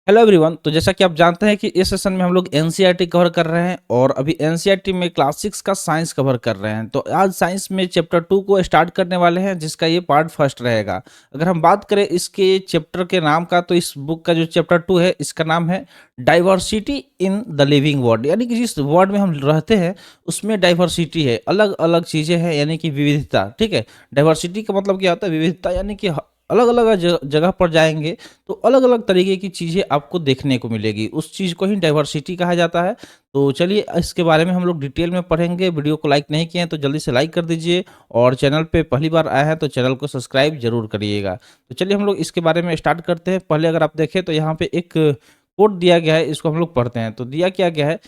Hello everyone. तो जैसा कि आप जानते हैं कि इस सेशन में हम लोग एनसीईआरटी कवर कर रहे हैं और अभी एनसीईआरटी में क्लास 6 का साइंस कवर कर रहे हैं। तो आज साइंस में चैप्टर 2 को स्टार्ट करने वाले हैं, जिसका ये पार्ट फर्स्ट रहेगा। अगर हम बात करें इसके चैप्टर के नाम का, तो इस बुक का जो चैप्टर 2 है, इसका नाम है diversity in the living world. यानी कि जिस वर्ल्ड में हम रहते हैं उसमें डाइवर्सिटी है, अलग अलग चीज़ें हैं, यानी कि विविधता। ठीक है, डाइवर्सिटी का मतलब क्या होता है? विविधता, यानी कि अलग अलग जगह पर जाएंगे तो अलग अलग तरीके की चीज़ें आपको देखने को मिलेगी, उस चीज़ को ही डाइवर्सिटी कहा जाता है। तो चलिए इसके बारे में हम लोग डिटेल में पढ़ेंगे। वीडियो को लाइक नहीं किए हैं तो जल्दी से लाइक कर दीजिए, और चैनल पे पहली बार आए हैं तो चैनल को सब्सक्राइब जरूर करिएगा। तो चलिए हम लोग इसके बारे में स्टार्ट करते हैं। पहले अगर आप देखें तो यहाँ पे एक कोड दिया गया है, इसको हम लोग पढ़ते हैं। तो दिया क्या गया है,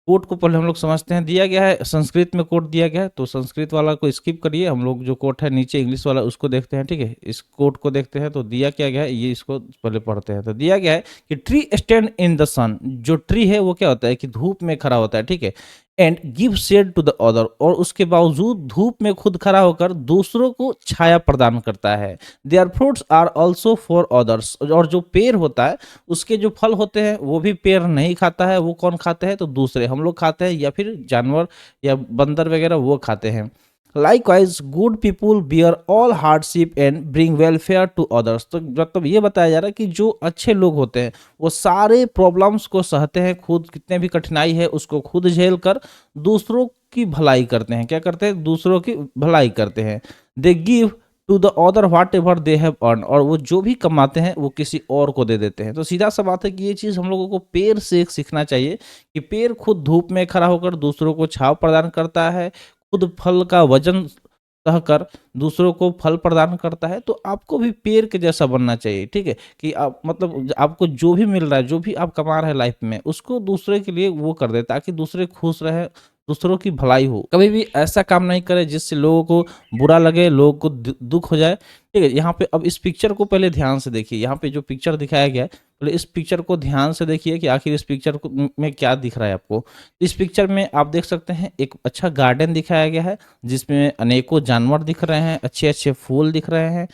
कोड को पहले हम लोग समझते हैं। दिया गया है संस्कृत में, कोड दिया गया है, तो संस्कृत वाला को स्किप करिए, हम लोग जो कोड है नीचे इंग्लिश वाला उसको देखते हैं। ठीक है, इस कोड को देखते हैं। तो दिया क्या गया है ये इसको पहले पढ़ते हैं। तो दिया गया है कि ट्री स्टैंड इन द सन। जो ट्री है वो क्या होता है कि धूप में खड़ा होता है। ठीक है, and give shade to the other, और उसके बावजूद धूप में खुद खड़ा होकर दूसरों को छाया प्रदान करता है। Their fruits are also for others, और जो पेड़ होता है उसके जो फल होते हैं वो भी पेड़ नहीं खाता है। वो कौन खाते हैं? तो दूसरे हम लोग खाते हैं, या फिर जानवर या बंदर वगैरह वो खाते हैं। Likewise good people bear all hardship and bring welfare to others. तो मतलब ये बताया जा रहा है कि जो अच्छे लोग होते हैं वो सारे प्रॉब्लम्स को सहते हैं, खुद कितने भी कठिनाई है उसको खुद झेल कर दूसरों की भलाई करते हैं। क्या करते हैं? दूसरों की भलाई करते हैं। They give to the other whatever they have earn, और वो जो भी कमाते हैं वो किसी और को दे देते हैं। तो सीधा सा बात है कि ये चीज़ हम लोगों को पेड़ से सीखना चाहिए कि पेड़ खुद धूप में खड़ा होकर दूसरों को छांव प्रदान करता है, खुद फल का वजन सहकर दूसरों को फल प्रदान करता है। तो आपको भी पेड़ के जैसा बनना चाहिए। ठीक है, कि आप मतलब आपको जो भी मिल रहा है, जो भी आप कमा रहे हैं लाइफ में, उसको दूसरे के लिए वो कर दे, ताकि दूसरे खुश रहे, दूसरों की भलाई हो। कभी भी ऐसा काम नहीं करे जिससे लोगों को बुरा लगे, लोगों को दुख हो जाए। ठीक है, यहाँ पे अब इस पिक्चर को पहले ध्यान से देखिए। यहाँ पे जो पिक्चर दिखाया गया है, पहले इस पिक्चर को ध्यान से देखिए कि आखिर इस पिक्चर को में क्या दिख रहा है आपको। इस पिक्चर में आप देख सकते हैं एक अच्छा गार्डन दिखाया गया है, जिसमें अनेकों जानवर दिख रहे हैं, अच्छे अच्छे फूल दिख रहे हैं।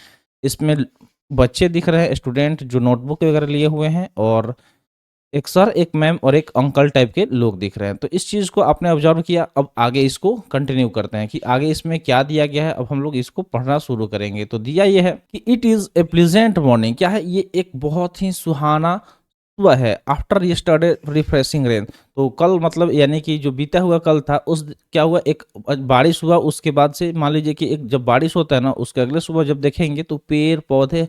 इसमें बच्चे दिख रहे हैं, स्टूडेंट जो नोटबुक वगैरह लिए हुए हैं, और एक सर, एक मैम और एक अंकल टाइप के लोग दिख रहे हैं। तो इस चीज़ को आपने ऑब्जर्व किया। अब आगे इसको कंटिन्यू करते हैं कि आगे इसमें क्या दिया गया है। अब हम लोग इसको पढ़ना शुरू करेंगे। तो दिया ये है कि it is a pleasant morning. क्या है? ये एक बहुत ही सुहाना सुबह है। After yesterday refreshing rain. तो कल मतलब यानी कि जो बीता हुआ कल था, उस क्या हुआ, एक बारिश हुआ। उसके बाद से मान लीजिए कि एक जब बारिश होता है ना, उसके अगले सुबह जब देखेंगे तो पेड़ पौधे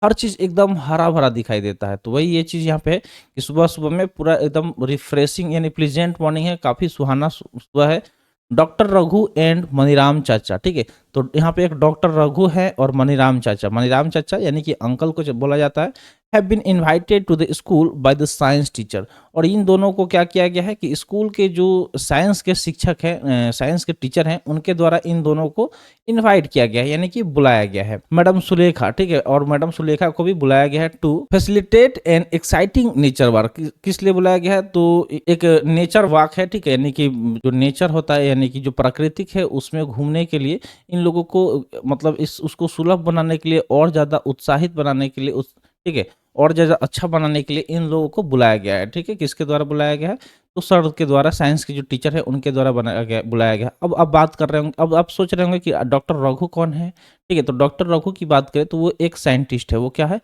हर चीज़ एकदम हरा-भरा दिखाई देता है। तो वही ये चीज़ यहाँ पे है कि सुबह-सुबह में पूरा एकदम रिफ्रेशिंग यानी प्लीजेंट मॉर्निंग है, काफ़ी सुहाना सुबह है। डॉक्टर रघु एंड मनीराम चाचा। ठीक है, तो यहाँ पे एक डॉक्टर रघु है और मनीराम चाचा। मनीराम चाचा यानी कि अंकल को जब बोला जाता है, have been invited to the school by the science teacher. और इन दोनों को क्या किया गया है कि स्कूल के जो साइंस के शिक्षक हैं, साइंस के टीचर हैं, उनके द्वारा इन दोनों को इनवाइट किया गया है, यानी कि बुलाया गया है। मैडम सुलेखा, ठीक है, और मैडम सुलेखा को भी बुलाया गया है to facilitate an exciting nature walk. किस लिए बुलाया गया है? तो एक नेचर वॉक है। ठीक है, यानी कि जो नेचर होता है, यानी कि जो प्राकृतिक है, उसमें घूमने के लिए इन लोगों को मतलब इस उसको सुलभ बनाने के लिए और ज़्यादा उत्साहित बनाने के लिए उस ठीक है, और ज़्यादा अच्छा बनाने के लिए इन लोगों को बुलाया गया है। ठीक है, किसके द्वारा बुलाया गया है? तो सर के द्वारा, साइंस के जो टीचर है उनके द्वारा बनाया गया, बुलाया गया। अब आप बात कर रहे होंगे, अब आप सोच रहे होंगे कि डॉक्टर रघु कौन है? ठीक है, तो डॉक्टर रघु की बात करें तो वो एक साइंटिस्ट है। वो क्या है?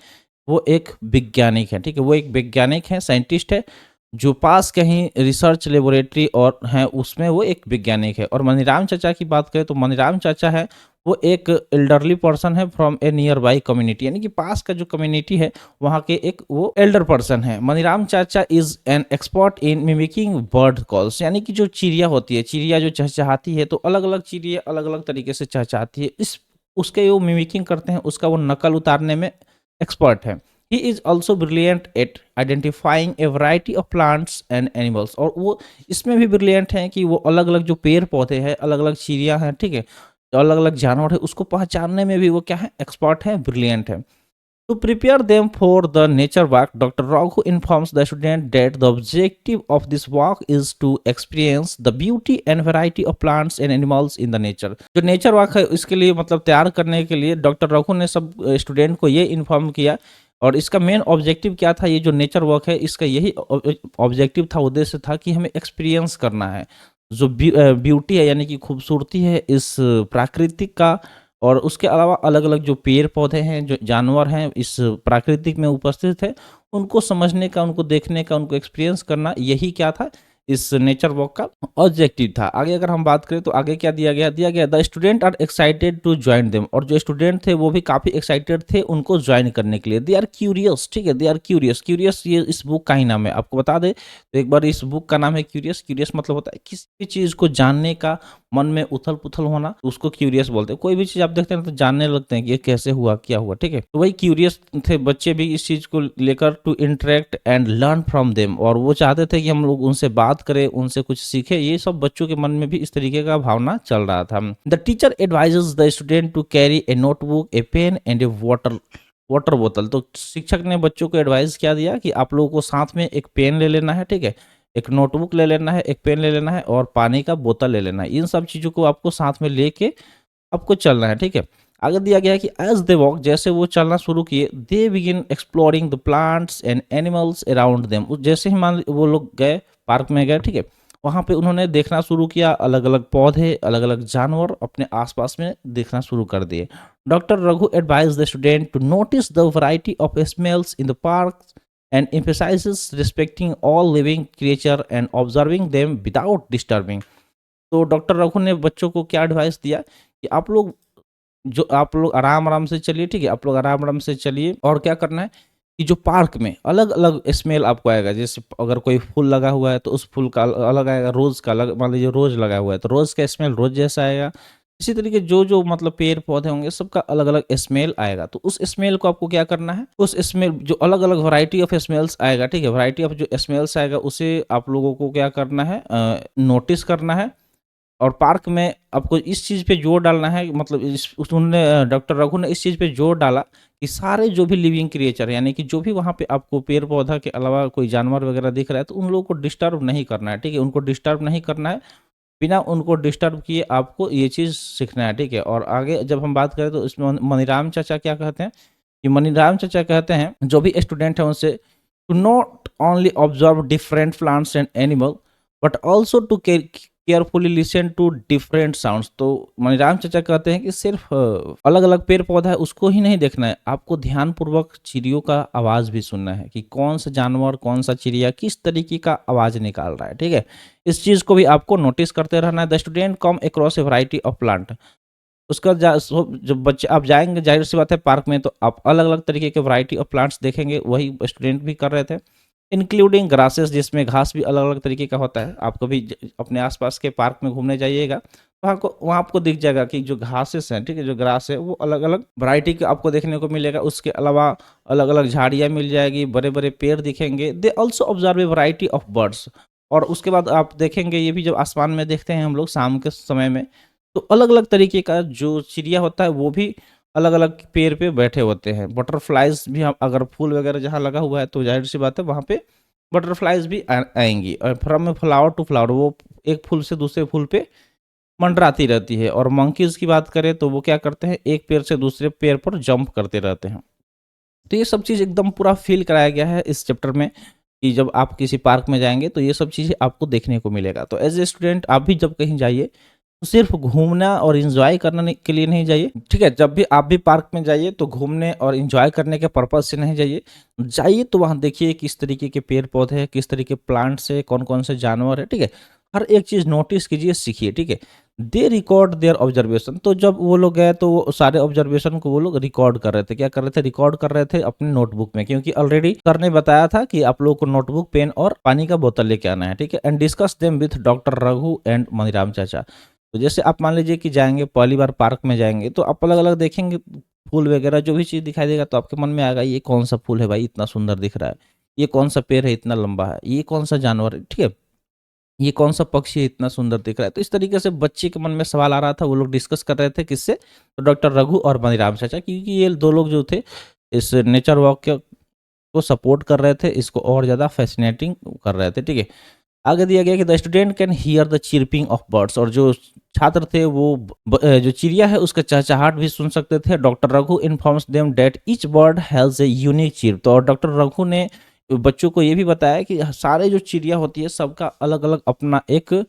वो एक वैज्ञानिक है। ठीक है, वो एक वैज्ञानिक है, साइंटिस्ट है, जो पास कहीं रिसर्च लेबोरेटरी और है उसमें वो एक वैज्ञानिक है। और मनीराम चाचा की बात करें तो मनीराम चाचा है, वो एक एल्डरली पर्सन है from A near by community, यानी कि पास का जो कम्युनिटी है वहाँ के एक वो एल्डर पर्सन है। मनीराम चाचा is an expert in mimicking bird calls, यानी कि जो चिड़िया होती है, चिड़िया जो चहचहाती है, तो अलग अलग चिड़िया अलग अलग तरीके से चहचहाती है, इस उसके वो मिमिकिंग करते हैं, उसका वो नकल उतारने में एक्सपर्ट है। He is also brilliant at identifying A variety of plants and animals, और वो इसमें भी ब्रिलियंट हैं कि वो अलग अलग जो पेड़ पौधे हैं, अलग अलग चिड़िया हैं, ठीक है, जो अलग अलग जानवर है, उसको पहचानने में भी वो क्या है? एक्सपर्ट है, ब्रिलियंट है। To prepare them for the nature walk, Dr. Raghu informs the student that the objective of this walk is to experience the beauty and variety of plants and animals in the nature. जो nature walk है इसके लिए मतलब तैयार करने के लिए doctor Raghu ने सब स्टूडेंट को ये इन्फॉर्म किया और इसका मेन ऑब्जेक्टिव क्या था, ये जो नेचर वॉक है इसका यही ऑब्जेक्टिव था, उद्देश्य था कि हमें एक्सपीरियंस करना है। जो ब्यूटी है यानी कि खूबसूरती है इस प्राकृतिक का, और उसके अलावा अलग-अलग जो पेड़-पौधे हैं, जो जानवर हैं इस प्राकृतिक में उपस्थित है, उनको समझने का, उनको देखने का, उनको एक्सपीरियंस करना, यही क्या था, इस नेचर वॉक का ऑब्जेक्टिव था। आगे अगर हम बात करें तो आगे क्या दिया गया, the student are excited to join them, और जो स्टूडेंट थे वो भी काफ़ी एक्साइटेड थे उनको जॉइन करने के लिए। दे आर क्यूरियस, ठीक है, दे आर क्यूरियस। क्यूरियस ये इस बुक का ही नाम है, आपको बता दें तो एक बार, इस बुक का नाम है क्यूरियस। क्यूरियस मतलब होता है किसी भी चीज़ को जानने का, मन में उथल-पुथल होना, उसको क्यूरियस बोलते हैं। कोई भी चीज़ आप देखते हैं तो जानने लगते हैं कि ये कैसे हुआ, क्या हुआ, ठीक है? तो वही क्यूरियस थे बच्चे भी इस चीज़ को लेकर, to interact and learn from them, और वो चाहते थे कि हम लोग उनसे बात करें, उनसे कुछ सीखें। ये सब बच्चों के मन में भी इस तरीके का भावना चल रहा था। The teacher advises the student to carry a notebook, a pen and a water बोतल। तो शिक्षक ने बच्चों को एडवाइस क्या दिया कि आप लोगों को साथ में एक पेन ले लेना है, ठीक है? एक नोटबुक ले लेना है, एक पेन ले लेना है और पानी का बोतल ले लेना है। इन सब चीज़ों को आपको साथ में लेके आपको चलना है, ठीक है? आगे दिया गया है कि एज़ दे वॉक, जैसे वो चलना शुरू किए, they begin exploring the plants and animals around them. जैसे ही मान वो लोग गए, पार्क में गए, ठीक है? वहाँ पे उन्होंने देखना शुरू किया, अलग-अलग पौधे, अलग-अलग जानवर अपने आस-पास में देखना शुरू कर दिए। Doctor Raghu advised the student to notice the variety of smells in the park and emphasizes respecting all living creature and observing them without disturbing। तो डॉक्टर रघु ने बच्चों को क्या एडवाइस दिया कि आप लोग आराम-आराम से चलिए, ठीक है? आप लोग आराम-आराम से चलिए, और क्या करना है कि जो पार्क में अलग-अलग स्मेल आपको आएगा, जैसे अगर कोई फूल लगा हुआ है तो उस फूल का अलग आएगा, रोज़ का अलग, मान लीजिए रोज़ लगा हुआ है तो रोज़ का स्मेल रोज़ जैसा आएगा। इसी तरीके जो मतलब पेड़-पौधे होंगे सबका अलग-अलग स्मेल आएगा। तो उस स्मेल को आपको क्या करना है, उस स्मेल जो अलग-अलग वैरायटी ऑफ स्मेल्स आएगा, ठीक है? वैरायटी ऑफ जो स्मेल्स आएगा उसे आप लोगों को क्या करना है, नोटिस करना है। और पार्क में आपको इस चीज़ पे जोर डालना है, मतलब उन्होंने डॉक्टर रघु ने इस चीज़ पे जोर डाला कि सारे जो भी लिविंग क्रिएचर, यानी कि जो भी वहाँ पे आपको पेड़ पौधा के अलावा कोई जानवर वगैरह दिख रहा है तो उन लोगों को डिस्टर्ब नहीं करना है, ठीक है? उनको डिस्टर्ब नहीं करना है, बिना उनको डिस्टर्ब किए आपको ये चीज़ सीखना है, ठीक है? और आगे जब हम बात करें तो इसमें मनीराम चाचा क्या कहते हैं कि मनीराम चाचा कहते हैं जो भी स्टूडेंट है उनसे, to not only observe different plants and animal but also to carefully listen to different sounds. तो मनीराम चाचा कहते हैं कि सिर्फ अलग अलग पेड़ पौधा है उसको ही नहीं देखना है, आपको ध्यानपूर्वक चिड़ियों का आवाज़ भी सुनना है कि कौन सा जानवर, कौन सा चिड़िया किस तरीके का आवाज़ निकाल रहा है, ठीक है? इस चीज़ को भी आपको नोटिस करते रहना है। The student come across A variety of plant, उसका जब बच्चे आप जाएंगे, जाहिर सी बात है पार्क में, तो आप अलग अलग तरीके के वैरायटी ऑफ प्लांट्स देखेंगे, वही स्टूडेंट भी कर रहे थे। इंक्लूडिंग ग्रासेस, जिसमें घास भी अलग अलग तरीके का होता है। आप कभी अपने आसपास के पार्क में घूमने जाइएगा, वहाँ आपको दिख जाएगा कि जो घासेस हैं, ठीक है, जो ग्रास है वो अलग अलग वैरायटी का आपको देखने को मिलेगा। उसके अलावा अलग अलग झाड़ियाँ मिल जाएगी, बड़े बड़े पेड़ दिखेंगे। They also observe a variety of birds, और उसके बाद आप देखेंगे, ये भी जब आसमान में देखते हैं हम लोग शाम के समय में, तो अलग अलग तरीके का जो चिड़िया होता है वो भी अलग अलग पेड़ पे बैठे होते हैं। बटरफ्लाइज भी, हम अगर फूल वगैरह जहाँ लगा हुआ है तो जाहिर सी बात है वहाँ पे बटरफ्लाइज भी आएंगी, और फ्रॉम फ्लावर टू फ्लावर, वो एक फूल से दूसरे फूल पे मंडराती रहती है। और मंकीज की बात करें तो वो क्या करते हैं, एक पेड़ से दूसरे पेड़ पर जंप करते रहते हैं। तो ये सब चीज़ एकदम पूरा फील कराया गया है इस चैप्टर में कि जब आप किसी पार्क में जाएंगे तो ये सब चीज़ें आपको देखने को मिलेगा। तो एज ए स्टूडेंट आप भी जब कहीं जाइए तो सिर्फ घूमना और एंजॉय करने के लिए नहीं जाइए, ठीक है? जब भी आप भी पार्क में जाइए तो घूमने और एंजॉय करने के पर्पज से नहीं जाइए। जाइए तो वहाँ देखिए किस तरीके के पेड़ पौधे हैं, किस तरीके प्लांट्स है, कौन कौन से जानवर है, ठीक है? हर एक चीज़ नोटिस कीजिए, सीखिए, ठीक है? दे रिकॉर्ड देयर ऑब्जर्वेशन, तो जब वो लोग गए तो वो सारे ऑब्जर्वेशन को वो लोग रिकॉर्ड कर रहे थे। क्या कर रहे थे? रिकॉर्ड कर रहे थे अपने नोटबुक में, क्योंकि ऑलरेडी सर ने बताया था कि आप लोगों को नोटबुक, पेन और पानी का बोतल लेके आना है, ठीक है? And discuss them with doctor Raghu and Maniram चाचा। तो जैसे आप मान लीजिए कि जाएंगे, पहली बार पार्क में जाएंगे तो आप अलग अलग देखेंगे फूल वगैरह, जो भी चीज़ दिखाई देगा तो आपके मन में आएगा ये कौन सा फूल है भाई, इतना सुंदर दिख रहा है, ये कौन सा पेड़ है इतना लंबा है, ये कौन सा जानवर है, ठीक है, ये कौन सा पक्षी है इतना सुंदर दिख रहा है। तो इस तरीके से बच्चे के मन में सवाल आ रहा था, वो लोग डिस्कस कर रहे थे किससे, तो डॉक्टर रघु और मनीराम चाचा, क्योंकि ये दो लोग जो थे इस नेचर वॉक को सपोर्ट कर रहे थे, इसको और ज़्यादा फैसिनेटिंग कर रहे थे, ठीक है? आगे दिया गया कि the student can hear the chirping of birds, और जो छात्र थे वो जो चिड़िया है उसका चहचहाट भी सुन सकते थे। Doctor Raghu informs them that each bird has a unique chirp, तो और डॉक्टर रघु ने बच्चों को ये भी बताया कि सारे जो चिड़िया होती है सबका अलग अलग अपना एक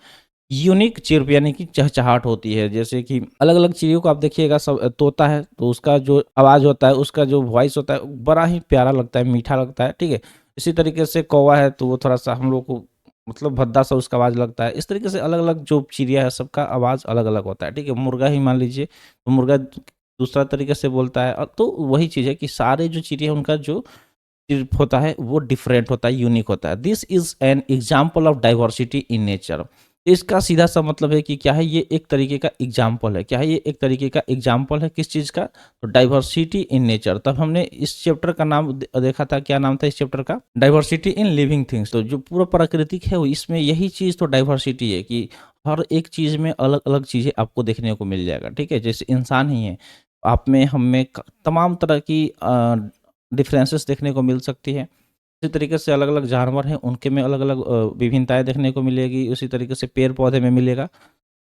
यूनिक चिर्प यानी कि चहचहाट होती है। जैसे कि अलग अलग चिड़ियों को आप देखिएगा, सब तोता है तो उसका जो आवाज़ होता है, उसका जो वॉइस होता है बड़ा ही प्यारा लगता है, मीठा लगता है, ठीक है। इसी तरीके से कौवा है तो वो थोड़ा सा हम लोग को मतलब भद्दा सा उसका आवाज़ लगता है। इस तरीके से अलग अलग जो चिड़िया है सबका आवाज़ अलग अलग होता है, ठीक है। मुर्गा ही मान लीजिए तो मुर्गा दूसरा तरीके से बोलता है, और तो वही चीज़ है कि सारे जो चिड़िया उनका जो होता है वो डिफरेंट होता है, यूनिक होता है। This is an example of diversity in nature. इसका सीधा सा मतलब है कि क्या है, ये एक तरीके का एग्जाम्पल है। क्या है, ये एक तरीके का एग्जाम्पल है किस चीज़ का, तो डाइवर्सिटी इन नेचर। तब हमने इस चैप्टर का नाम देखा था, क्या नाम था इस चैप्टर का, डाइवर्सिटी इन लिविंग थिंग्स। तो जो पूरा प्राकृतिक है वो इसमें यही चीज़ तो डाइवर्सिटी है कि हर एक चीज़ में अलग अलग चीज़ें आपको देखने को मिल जाएगा, ठीक है। जैसे इंसान ही है, आप में हम में तमाम तरह की डिफरेंसेस देखने को मिल सकती है। इसी तरीके से अलग अलग जानवर हैं उनके में अलग अलग विभिन्नताएं देखने को मिलेगी। उसी तरीके से पेड़ पौधे में मिलेगा।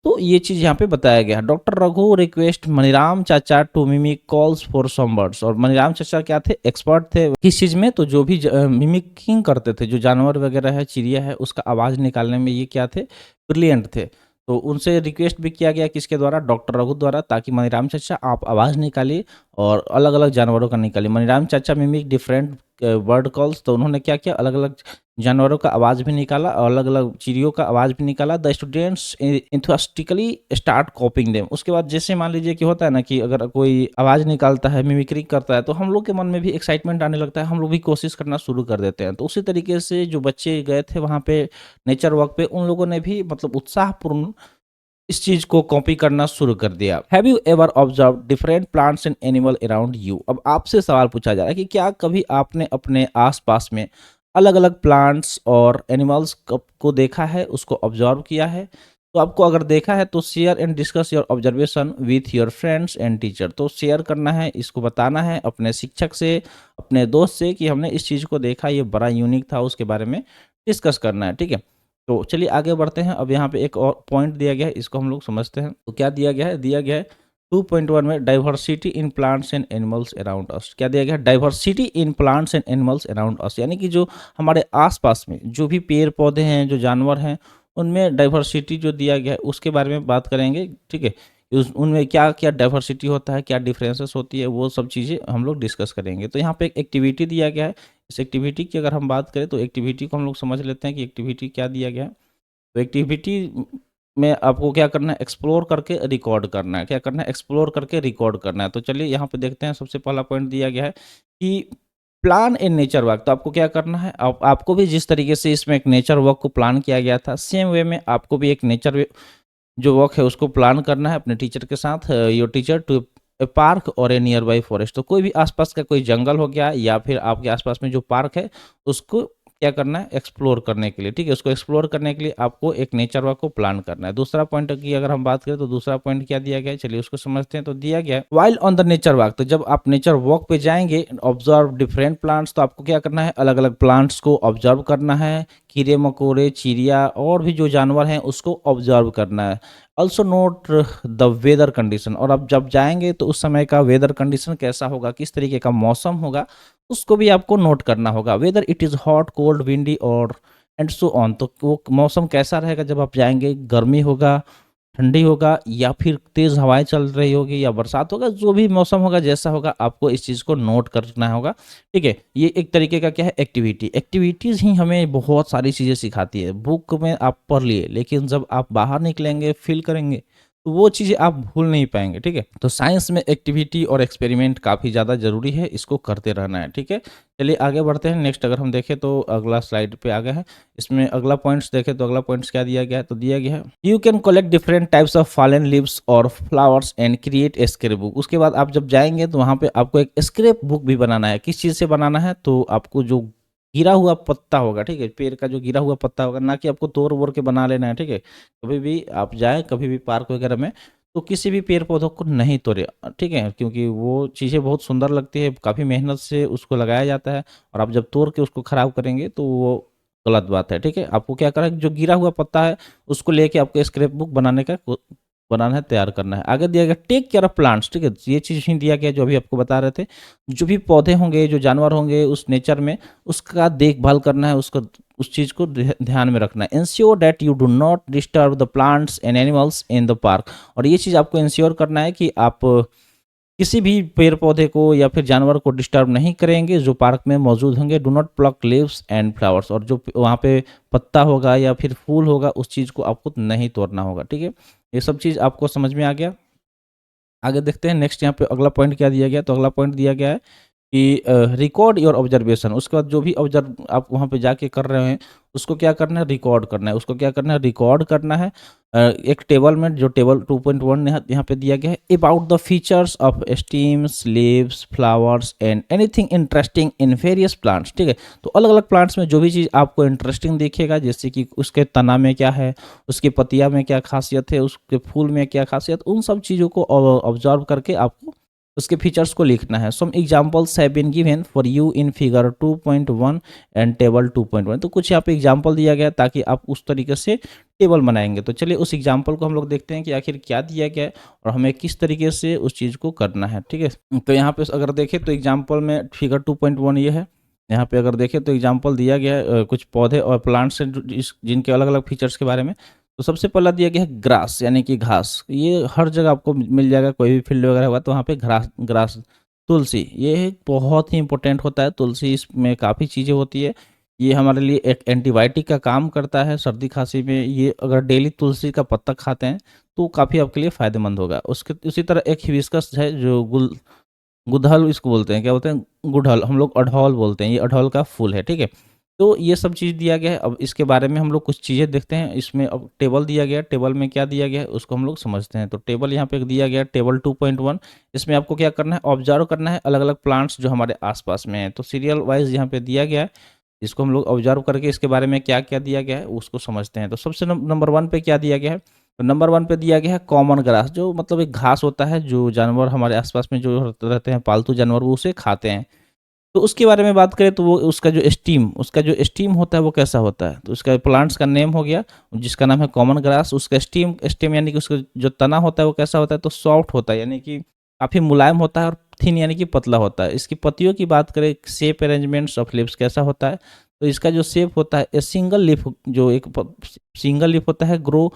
तो ये चीज़ यहाँ पे बताया गया है। डॉक्टर रघु रिक्वेस्ट मनीराम चाचा to mimic calls for some birds, और मनीराम चाचा क्या थे, एक्सपर्ट थे किस चीज़ में, तो जो भी मिमिकिंग करते थे, जो जानवर वगैरह है, चिड़िया है, उसका आवाज़ निकालने में ये क्या थे, ब्रिलियंट थे। तो उनसे रिक्वेस्ट भी किया गया किसके द्वारा, डॉक्टर रघु द्वारा, ताकि मनीराम चाचा आप आवाज़ निकालिए और अलग अलग जानवरों का निकालिए। मनीराम चाचा मिमिक डिफरेंट बर्ड कॉल्स, तो उन्होंने क्या किया, अलग अलग जानवरों का आवाज़ भी निकाला और अलग अलग चिड़ियों का आवाज़ भी निकाला। The students enthusiastically start copying them. उसके बाद जैसे मान लीजिए कि होता है ना कि अगर कोई आवाज़ निकालता है, मिमिक्री करता है, तो हम लोग के मन में भी एक्साइटमेंट आने लगता है, हम लोग भी कोशिश करना शुरू कर देते हैं। तो उसी तरीके से जो बच्चे गए थे वहाँ पे नेचर वॉक पे, उन लोगों ने भी मतलब उत्साहपूर्ण इस चीज को कॉपी करना शुरू कर दिया। Have you ever observe different plants and animal around you. अब आपसे सवाल पूछा जा रहा है कि क्या कभी आपने अपने आसपास में अलग अलग प्लांट्स और एनिमल्स को देखा है, उसको ऑब्जर्व किया है। तो आपको अगर देखा है तो share and discuss your observation with your friends and teacher. तो शेयर करना है, इसको बताना है अपने शिक्षक से, अपने दोस्त से कि हमने इस चीज़ को देखा, ये बड़ा यूनिक था, उसके बारे में डिस्कस करना है, ठीक है। तो चलिए आगे बढ़ते हैं। अब यहाँ पे एक और पॉइंट दिया गया है, इसको हम लोग समझते हैं। तो क्या दिया गया है, दिया गया है 2.1 में diversity in plants and animals around us. क्या दिया गया है, diversity in plants and animals around us, यानी कि जो हमारे आसपास में जो भी पेड़ पौधे हैं, जो जानवर हैं, उनमें डाइवर्सिटी जो दिया गया है उसके बारे में बात करेंगे, ठीक है। उनमें क्या क्या डाइवर्सिटी होता है, क्या डिफरेंसेस होती है, वो सब चीज़ें हम लोग डिस्कस करेंगे। तो यहाँ पे एक एक्टिविटी दिया गया है। इस एक्टिविटी की अगर हम बात करें तो एक्टिविटी को हम लोग समझ लेते हैं कि एक्टिविटी क्या दिया गया है। तो एक्टिविटी में आपको क्या करना है, एक्सप्लोर करके रिकॉर्ड करना है। क्या करना है, एक्सप्लोर करके रिकॉर्ड करना है। तो चलिए यहाँ पे देखते हैं। सबसे पहला पॉइंट दिया गया है कि प्लान इन नेचर वॉक। तो आपको क्या करना है, आपको भी जिस तरीके से इसमें एक नेचर वॉक को प्लान किया गया था, सेम वे में आपको भी एक नेचर जो वॉक है उसको प्लान करना है अपने टीचर के साथ। Your teacher to a park और ए नियर बाई फॉरेस्ट। तो कोई भी आसपास का कोई जंगल हो गया या फिर आपके आसपास में जो पार्क है उसको क्या करना है, एक्सप्लोर करने के लिए, ठीक है। उसको एक्सप्लोर करने के लिए आपको एक नेचर वॉक को प्लान करना है। दूसरा पॉइंट की अगर हम बात करें तो दूसरा पॉइंट क्या दिया गया है, चलिए उसको समझते हैं। तो दिया गया है while on the nature walk. तो जब आप नेचर वॉक पे जाएंगे, ऑब्जर्व डिफरेंट प्लांट्स, तो आपको क्या करना है, अलग अलग प्लांट्स को ऑब्जर्व करना है, कीड़े मकोड़े, चिड़िया और भी जो जानवर हैं उसको ऑब्जर्व करना है। Also note the weather condition. और अब जब जाएंगे तो उस समय का वेदर कंडीशन कैसा होगा, किस तरीके का मौसम होगा, उसको भी आपको नोट करना होगा। Whether it is hot, cold, windy और एंड सो ऑन। तो वो मौसम कैसा रहेगा जब आप जाएंगे, गर्मी होगा, ठंडी होगा, या फिर तेज़ हवाएं चल रही होगी, या बरसात होगा, जो भी मौसम होगा, जैसा होगा, आपको इस चीज़ को नोट करना होगा, ठीक है। ये एक तरीके का क्या है, एक्टिविटी। एक्टिविटीज़ ही हमें बहुत सारी चीज़ें सिखाती है। बुक में आप पढ़ लिए, लेकिन जब आप बाहर निकलेंगे, फील करेंगे, तो वो चीज़ें आप भूल नहीं पाएंगे, ठीक है। तो साइंस में एक्टिविटी और एक्सपेरिमेंट काफ़ी ज़्यादा जरूरी है, इसको करते रहना है, ठीक है। चलिए आगे बढ़ते हैं। नेक्स्ट अगर हम देखें तो अगला स्लाइड पे आ गए हैं। इसमें अगला पॉइंट्स देखें तो अगला पॉइंट्स क्या दिया गया है, तो दिया गया है you can collect different types of fallen leaves और flowers and create a scrapbook. उसके बाद आप जब जाएंगे तो वहाँ पे आपको एक स्क्रैप बुक भी बनाना है। किस चीज़ से बनाना है, तो आपको जो गिरा हुआ पत्ता होगा, ठीक है, पेड़ का जो गिरा हुआ पत्ता होगा, ना कि आपको तोड़ वोड़ के बना लेना है, ठीक है। कभी भी आप जाएं, कभी भी पार्क वगैरह में, तो किसी भी पेड़ पौधों को नहीं तोड़े, ठीक है, क्योंकि वो चीज़ें बहुत सुंदर लगती है, काफ़ी मेहनत से उसको लगाया जाता है, और आप जब तोड़ के उसको ख़राब करेंगे तो वो गलत बात है, ठीक है। आपको क्या करना है, जो गिरा हुआ पत्ता है उसको लेके आपको स्क्रैप बुक बनाना है, तैयार करना है। आगे दिया गया टेक केयर ऑफ प्लांट्स, ठीक है, ये चीज़ ही दिया गया जो अभी आपको बता रहे थे। जो भी पौधे होंगे, जो जानवर होंगे उस नेचर में, उसका देखभाल करना है, उसको उस चीज़ को ध्यान में रखना है। Ensure that you do not disturb the plants and animals in the park, और ये चीज़ आपको इंश्योर करना है कि आप किसी भी पेड़ पौधे को या फिर जानवर को डिस्टर्ब नहीं करेंगे जो पार्क में मौजूद होंगे। Do not plug leaves and flowers, और जो वहाँ पे पत्ता होगा या फिर फूल होगा उस चीज़ को आपको नहीं तोड़ना होगा, ठीक है। ये सब चीज़ आपको समझ में आ गया। आगे देखते हैं नेक्स्ट, यहाँ पे अगला पॉइंट क्या दिया गया। तो अगला पॉइंट दिया गया है कि रिकॉर्ड योर ऑब्जर्वेशन। उसके बाद जो भी ऑब्जर्व आप वहाँ पे जाके कर रहे हैं उसको क्या करना है, रिकॉर्ड करना है। उसको क्या करना है, रिकॉर्ड करना है। एक टेबल में, जो टेबल 2.1 यहाँ पे दिया गया है, about the features of stems, leaves, flowers and anything interesting in various plants, ठीक है। तो अलग अलग प्लांट्स में जो भी चीज़ आपको इंटरेस्टिंग दिखेगा, जैसे कि उसके तना में क्या है, उसकी पत्तियाँ में क्या खासियत है, उसके फूल में क्या खासियत, उन सब चीज़ों को ऑब्जर्व करके आपको उसके फीचर्स को लिखना है। Some examples have been given for you in figure 2.1 and table 2.1। तो कुछ यहाँ पे एग्जांपल दिया गया ताकि आप उस तरीके से टेबल बनाएंगे। तो चलिए उस एग्जांपल को हम लोग देखते हैं कि आखिर क्या दिया गया है और हमें किस तरीके से उस चीज़ को करना है, ठीक है। तो यहाँ पे अगर देखें तो एग्जाम्पल में फिगर 2.1 ये है। यहाँ पे अगर देखें तो एग्जाम्पल दिया गया है कुछ पौधे और प्लांट्स हैं जिनके अलग अलग फीचर्स के बारे में। तो सबसे पहला दिया गया है ग्रास, यानी कि घास। ये हर जगह आपको मिल जाएगा, कोई भी फील्ड वगैरह हुआ तो वहाँ पे ग्रास ग्रास। तुलसी, ये बहुत ही इंपॉर्टेंट होता है। तुलसी, इसमें काफ़ी चीज़ें होती है। ये हमारे लिए एक एंटीबायोटिक का काम करता है सर्दी खांसी में। ये अगर डेली तुलसी का पत्ता खाते हैं तो काफ़ी आपके लिए फ़ायदेमंद होगा। उसके उसी तरह एक हिबिस्कस है जो गुड़हल इसको बोलते हैं, क्या बोलते हैं, गुड़हल, हम लोग अढ़ौल बोलते हैं। ये अढ़ौल का फूल है, ठीक है। तो ये सब चीज़ दिया गया है। अब इसके बारे में हम लोग कुछ चीज़ें देखते हैं। इसमें अब टेबल दिया गया है, टेबल में क्या दिया गया है उसको हम लोग समझते हैं। तो टेबल यहाँ पे दिया गया है, टेबल 2.1। इसमें आपको क्या करना है, ऑब्जर्व करना है अलग अलग प्लांट्स जो हमारे आसपास में हैं। तो सीरियल वाइज यहाँ पे दिया गया है, इसको हम लोग ऑब्जर्व करके इसके बारे में क्या क्या दिया गया है उसको समझते हैं। तो सबसे नंबर 1 पे क्या दिया गया है, तो नंबर 1 पे दिया गया है कॉमन ग्रास, जो मतलब एक घास होता है जो जानवर हमारे आसपास में जो रहते हैं, पालतू जानवर, वो उसे खाते हैं। तो उसके बारे में बात करें तो वो उसका जो स्टीम होता है वो कैसा होता है, तो उसका प्लांट्स का नेम हो गया जिसका नाम है कॉमन ग्रास। उसका स्टीम स्टेम यानी कि उसका जो तना होता है वो कैसा होता है, तो सॉफ्ट होता है, यानी कि काफ़ी मुलायम होता है, और थिन यानी कि पतला होता है। इसकी पत्तियों की बात करें, शेप अरेंजमेंट्स ऑफ लीव्स कैसा होता है, तो इसका जो शेप होता है, ए सिंगल लीफ, जो एक सिंगल लीफ होता है, grow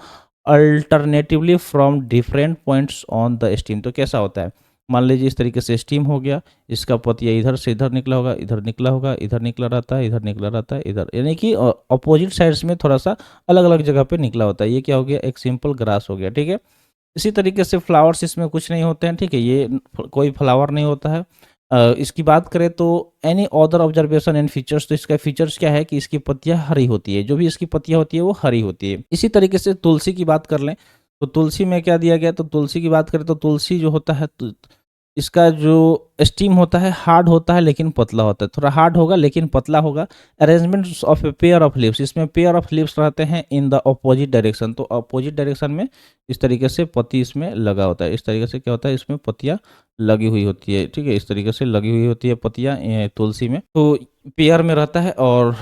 alternatively from different points on the steam. तो कैसा होता है, मान लीजिए इस तरीके से स्टीम हो गया, इसका पतिया इधर से इधर निकला होगा, इधर निकला होगा, इधर निकला रहता है, इधर निकला रहता है, इधर, यानी कि अपोजिट साइड्स में थोड़ा सा अलग अलग जगह पे निकला होता है। ये क्या हो गया, एक सिंपल ग्रास हो गया, ठीक है। इसी तरीके से फ्लावर्स इसमें कुछ नहीं होते हैं, ठीक है, ये कोई फ्लावर नहीं होता है। इसकी बात करें तो any other observation and features, तो इसका फीचर्स क्या है कि इसकी पत्तियां हरी होती है, जो भी इसकी पत्तियां होती है वो हरी होती है। इसी तरीके से तुलसी की बात कर लें तो तुलसी में क्या दिया गया, तो तुलसी की बात करें तो तुलसी जो होता है, इसका जो स्टीम होता है हार्ड होता है लेकिन पतला होता है, थोड़ा हार्ड होगा लेकिन पतला होगा। Arrangements of a pair of leaves, इसमें पेयर ऑफ लीव्स रहते हैं इन द अपोजिट डायरेक्शन, तो अपोजिट डायरेक्शन में इस तरीके से पत्ती इसमें लगा होता है। इस तरीके से क्या होता है, इसमें पत्तियां लगी हुई होती है, ठीक है, इस तरीके से लगी हुई होती है पत्तियां तुलसी में, तो पेयर में रहता है। और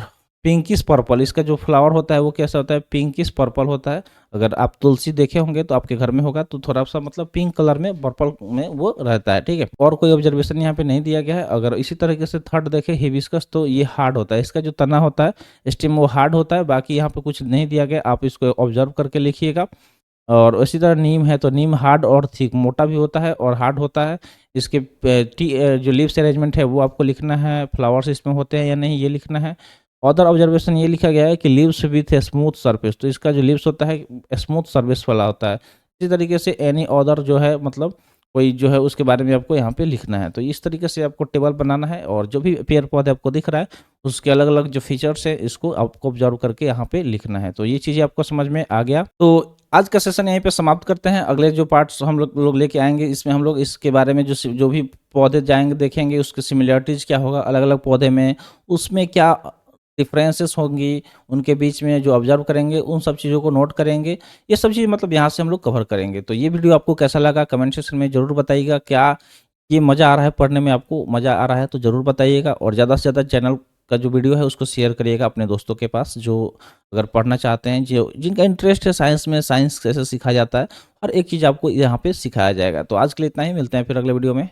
पिंकिश पर्पल, इसका जो फ्लावर होता है वो कैसा होता है, पिंकिश पर्पल होता है। अगर आप तुलसी देखे होंगे तो आपके घर में होगा, तो थोड़ा सा मतलब पिंक कलर में, पर्पल में वो रहता है, ठीक है। और कोई ऑब्जर्वेशन यहाँ पे नहीं दिया गया है। अगर इसी तरीके से थर्ड देखें हिबिस्कस, तो ये हार्ड होता है, इसका जो तना होता है स्टेम वो हार्ड होता है। बाकी यहाँ पे कुछ नहीं दिया गया, आप इसको ऑब्जर्व करके लिखिएगा। और इसी तरह नीम है, तो नीम हार्ड और थिक, मोटा भी होता है और हार्ड होता है। इसके जो लीव्स अरेंजमेंट है वो आपको लिखना है, फ्लावर्स इसमें होते हैं या नहीं ये लिखना है। अदर ऑब्जर्वेशन ये लिखा गया है कि leaves with a smooth surface, तो इसका जो लीव्स होता है स्मूथ सरफेस वाला होता है। इसी तरीके से एनी अदर जो है, मतलब कोई जो है उसके बारे में आपको यहाँ पे लिखना है। तो इस तरीके से आपको टेबल बनाना है, और जो भी पेड़ पौधे आपको दिख रहा है उसके अलग अलग जो फीचर्स है इसको आपको ऑब्जर्व करके यहाँ पे लिखना है। तो ये चीज़ें आपको समझ में आ गया। तो आज का सेशन यहीं पे समाप्त करते हैं। अगले जो पार्ट्स हम लोग लेके आएंगे, इसमें हम लोग इसके बारे में जो भी पौधे जाएंगे देखेंगे, उसके सिमिलरिटीज़ क्या होगा अलग अलग पौधे में, उसमें क्या डिफरेंसेस होंगी उनके बीच में, जो ऑब्जर्व करेंगे उन सब चीज़ों को नोट करेंगे। ये सब चीज़ मतलब यहाँ से हम लोग कवर करेंगे। तो ये वीडियो आपको कैसा लगा कमेंट सेक्शन में ज़रूर बताइएगा। क्या ये मज़ा आ रहा है, पढ़ने में आपको मज़ा आ रहा है तो ज़रूर बताइएगा, और ज़्यादा से ज़्यादा चैनल का जो वीडियो है उसको शेयर करिएगा अपने दोस्तों के पास, जो अगर पढ़ना चाहते हैं, जो जिनका इंटरेस्ट है साइंस में, साइंस कैसे सीखा जाता है, हर एक चीज़ आपको यहाँ पे सिखाया जाएगा। तो आज के लिए इतना ही, मिलते हैं फिर अगले वीडियो में।